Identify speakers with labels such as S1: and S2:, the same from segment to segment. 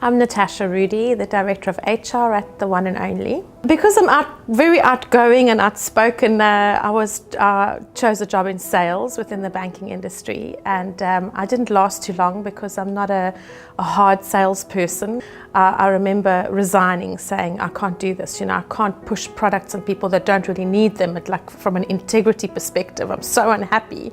S1: I'm Natasha Rudy, the Director of HR at the One&Only. Because I'm very outgoing and outspoken, I chose a job in sales within the banking industry, and I didn't last too long because I'm not a hard salesperson. I remember resigning, saying I can't do this, I can't push products on people that don't really need them. Like from an integrity perspective, I'm so unhappy.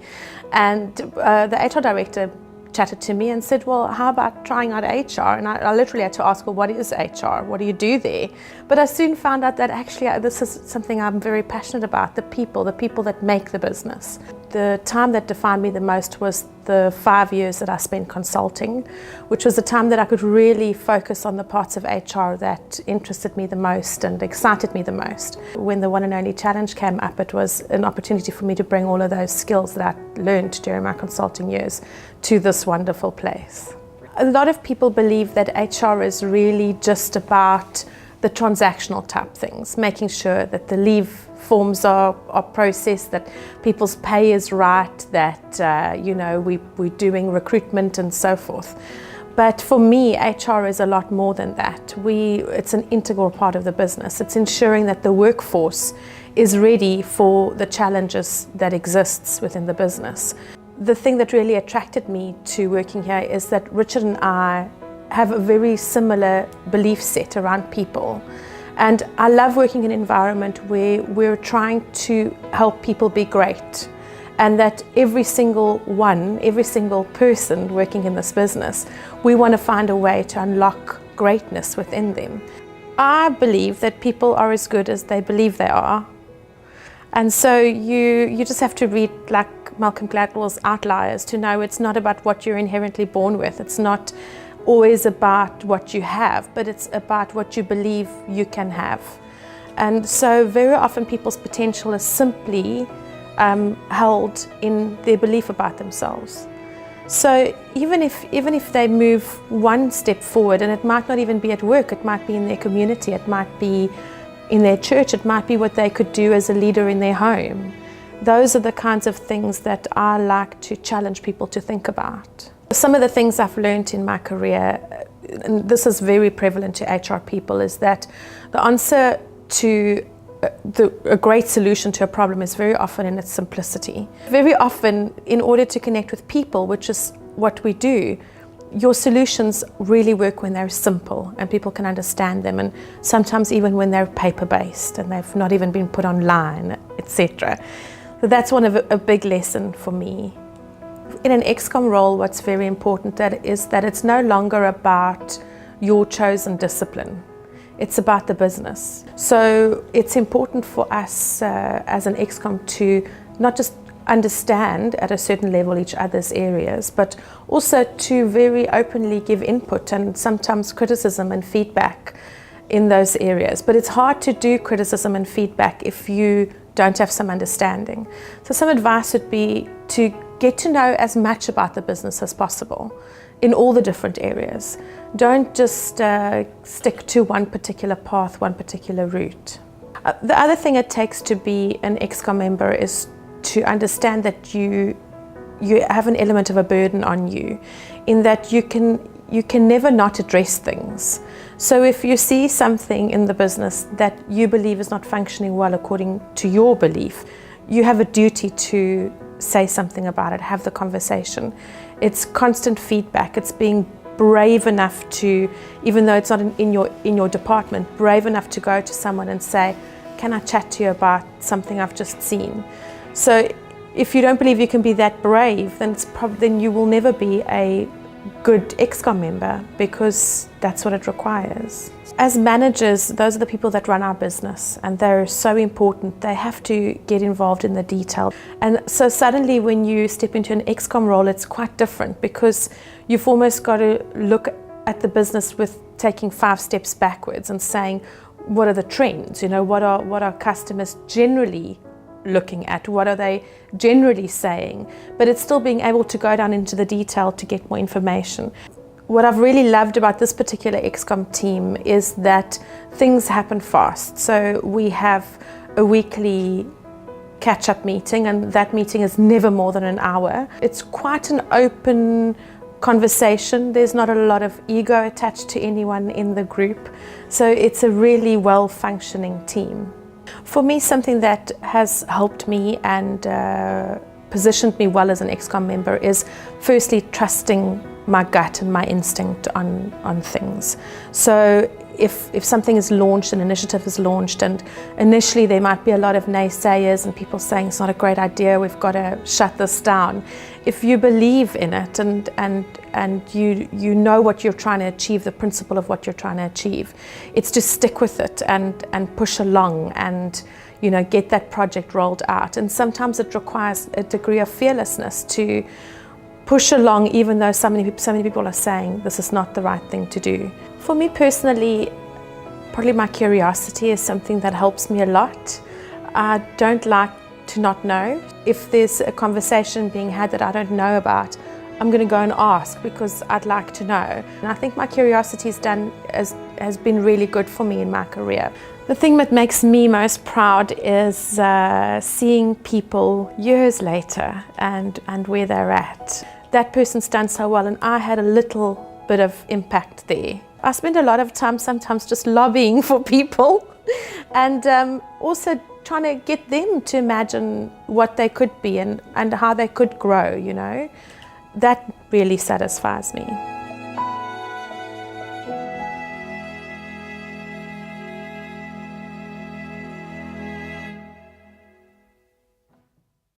S1: And the HR director chatted to me and said, well, how about trying out HR? And I literally had to ask, well, what is HR? What do you do there? But I soon found out that actually this is something I'm very passionate about, the people that make the business. The time that defined me the most was the 5 years that I spent consulting, which was the time that I could really focus on the parts of HR that interested me the most and excited me the most. When the One&Only Challenge came up, it was an opportunity for me to bring all of those skills that I learned during my consulting years to this wonderful place. A lot of people believe that HR is really just about the transactional type things, making sure that the leave forms are processed, that people's pay is right, that we're doing recruitment and so forth. But for me, HR is a lot more than that. It's an integral part of the business. It's ensuring that the workforce is ready for the challenges that exists within the business. The thing that really attracted me to working here is that Richard and I have a very similar belief set around people. And I love working in an environment where we're trying to help people be great, and that every single person working in this business, we want to find a way to unlock greatness within them. I believe that people are as good as they believe they are. And so you just have to read like Malcolm Gladwell's Outliers to know it's not about what you're inherently born with. It's not always about what you have, but it's about what you believe you can have. And so very often people's potential is simply held in their belief about themselves. So even if they move one step forward, and it might not even be at work, it might be in their community, it might be in their church, it might be what they could do as a leader in their home. Those are the kinds of things that I like to challenge people to think about. Some of the things I've learned in my career, and this is very prevalent to HR people, is that the answer to a great solution to a problem is very often in its simplicity. Very often, in order to connect with people, which is what we do, your solutions really work when they're simple and people can understand them, and sometimes even when they're paper-based and they've not even been put online, etc. So that's one of a big lesson for me. In an Excon role, what's very important is that it's no longer about your chosen discipline. It's about the business. So it's important for us as an Excon to not just understand at a certain level each other's areas, but also to very openly give input and sometimes criticism and feedback in those areas. But it's hard to do criticism and feedback if you don't have some understanding. So some advice would be to get to know as much about the business as possible in all the different areas. Don't just stick to one particular path, one particular route. The other thing it takes to be an Excon member is to understand that you have an element of a burden on you, in that you can never not address things. So if you see something in the business that you believe is not functioning well according to your belief, you have a duty to say something about it, have the conversation. It's constant feedback. It's being brave enough to, even though it's not in your department, brave enough to go to someone and say, can I chat to you about something I've just seen? So if you don't believe you can be that brave, then you will never be a good Excon member, because that's what it requires. As managers, those are the people that run our business, and they're so important. They have to get involved in the detail. And so suddenly when you step into an Excon role, it's quite different, because you've almost got to look at the business with taking 5 steps backwards and saying, what are the trends? What are customers generally looking at? What are they generally saying? But it's still being able to go down into the detail to get more information. What I've really loved about this particular Excon team is that things happen fast. So we have a weekly catch-up meeting, and that meeting is never more than an hour. It's quite an open conversation. There's not a lot of ego attached to anyone in the group. So it's a really well-functioning team. For me, something that has helped me and positioned me well as an Excon member is firstly trusting my gut and my instinct on things. So if something is launched, an initiative is launched, and initially there might be a lot of naysayers and people saying it's not a great idea, we've got to shut this down. If you believe in it and you know what you're trying to achieve, the principle of what you're trying to achieve, it's to stick with it and push along and get that project rolled out. And sometimes it requires a degree of fearlessness to push along, even though so many people are saying this is not the right thing to do. For me personally, probably my curiosity is something that helps me a lot. I don't like to not know. If there's a conversation being had that I don't know about, I'm going to go and ask because I'd like to know. And I think my curiosity has been really good for me in my career. The thing that makes me most proud is seeing people years later and where they're at. That person's done so well and I had a little bit of impact there. I spend a lot of time sometimes just lobbying for people and also trying to get them to imagine what they could be and how they could grow, That really satisfies me.